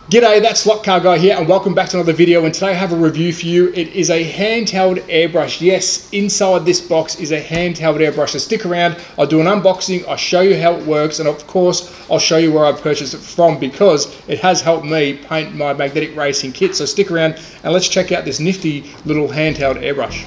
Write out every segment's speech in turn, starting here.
G'day, that's Slot Car Guy here and welcome back to another video, and today I have a review for you. It is a handheld airbrush. Yes, inside this box is a handheld airbrush. So stick around, I'll do an unboxing, I'll show you how it works, and of course I'll show you where I purchased it from because it has helped me paint my magnetic racing kit. So stick around and let's check out this nifty little handheld airbrush.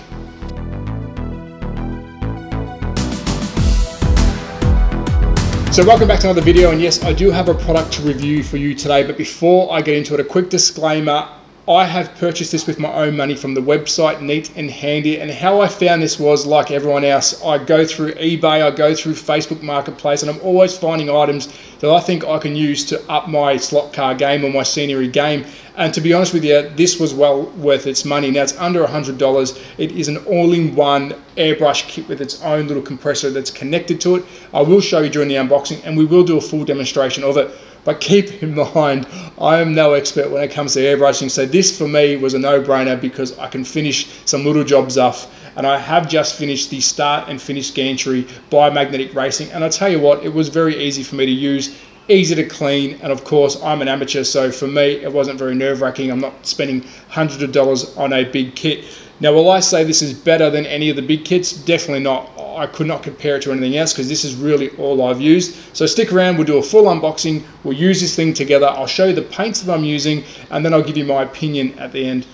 So welcome back to another video, and yes, I do have a product to review for you today, but before I get into it, a quick disclaimer. I have purchased this with my own money from the website Neat and Handy, and how I found this was like everyone else. I go through eBay, I go through Facebook Marketplace, and I'm always finding items that I think I can use to up my slot car game or my scenery game. And to be honest with you, this was well worth its money. Now it's under $100. It is an all-in-one airbrush kit with its own little compressor that's connected to it. I will show you during the unboxing, and we will do a full demonstration of it. But keep in mind, I am no expert when it comes to airbrushing, so this for me was a no-brainer because I can finish some little jobs off. And I have just finished the start and finish gantry by Magnetic Racing, and I tell you what, it was very easy for me to use, easy to clean, and of course I'm an amateur, so for me it wasn't very nerve-wracking. I'm not spending hundreds of dollars on a big kit. Now, will I say this is better than any of the big kits? Definitely not. I could not compare it to anything else because this is really all I've used. So stick around, we'll do a full unboxing, we'll use this thing together, I'll show you the paints that I'm using, and then I'll give you my opinion at the end.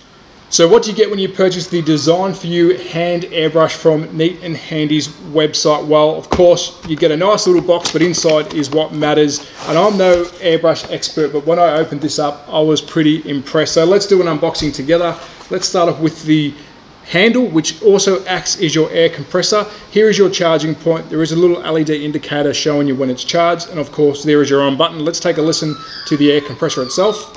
So what do you get when you purchase the Design For You hand airbrush from Neat and Handy's website? Well, of course, you get a nice little box, but inside is what matters. And I'm no airbrush expert, but when I opened this up, I was pretty impressed. So let's do an unboxing together. Let's start off with the handle, which also acts as your air compressor. Here is your charging point. There is a little LED indicator showing you when it's charged, and of course there is your on button. Let's take a listen to the air compressor itself.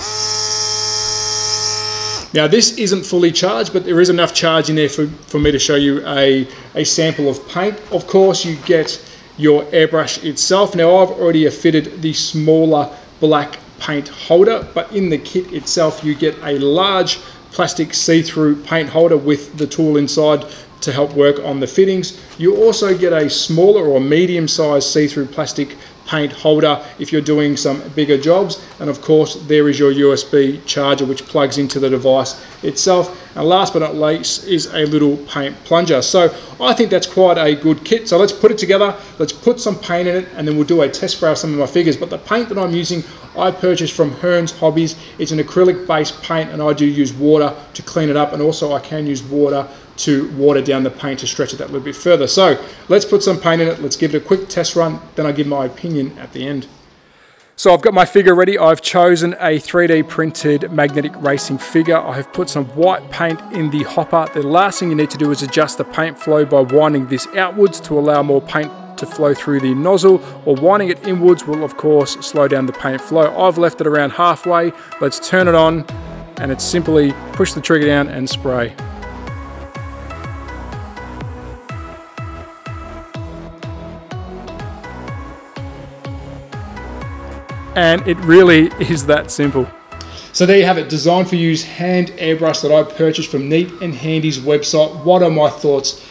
Now this isn't fully charged, but there is enough charge in there for me to show you a sample of paint. Of course you get your airbrush itself. Now I've already fitted the smaller black paint holder, but in the kit itself you get a large plastic see-through paint holder with the tool inside to help work on the fittings. You also get a smaller or medium-sized see-through plastic paint holder if you're doing some bigger jobs, and of course there is your USB charger which plugs into the device itself. And last but not least is a little paint plunger. So I think that's quite a good kit. So let's put it together, let's put some paint in it, and then we'll do a test spray of some of my figures. But the paint that I'm using, I purchased from Hearns Hobbies. It's an acrylic based paint, and I do use water to clean it up, and also I can use water to water down the paint to stretch it that little bit further. So let's put some paint in it, let's give it a quick test run, then I'll give my opinion at the end. So I've got my figure ready. I've chosen a 3D printed magnetic racing figure. I have put some white paint in the hopper. The last thing you need to do is adjust the paint flow by winding this outwards to allow more paint to flow through the nozzle, or winding it inwards will of course slow down the paint flow. I've left it around halfway. Let's turn it on, and it's simply push the trigger down and spray. And it really is that simple. So there you have it, Design For You's hand airbrush that I purchased from Neat and Handy's website. What are my thoughts?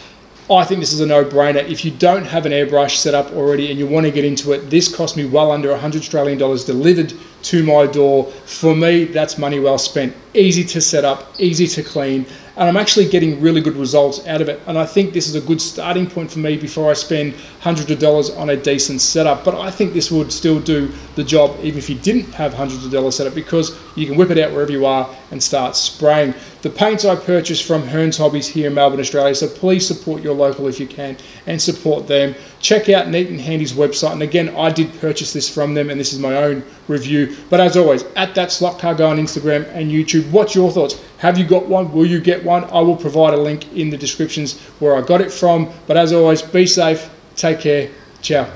I think this is a no-brainer. If you don't have an airbrush set up already and you want to get into it, this cost me well under $100 Australian delivered to my door. For me, that's money well spent. Easy to set up, easy to clean, and I'm actually getting really good results out of it. And I think this is a good starting point for me before I spend hundreds of dollars on a decent setup. But I think this would still do the job even if you didn't have hundreds of dollars set up, because you can whip it out wherever you are and start spraying. The paints I purchased from Hearns Hobbies here in Melbourne, Australia, so please support your local if you can and support them. Check out Neat and Handy's website, and again, I did purchase this from them, and this is my own review. But as always, at That Slot Car Guy on Instagram and YouTube, what's your thoughts? Have you got one? Will you get one? I will provide a link in the descriptions where I got it from. But as always, be safe, take care, ciao.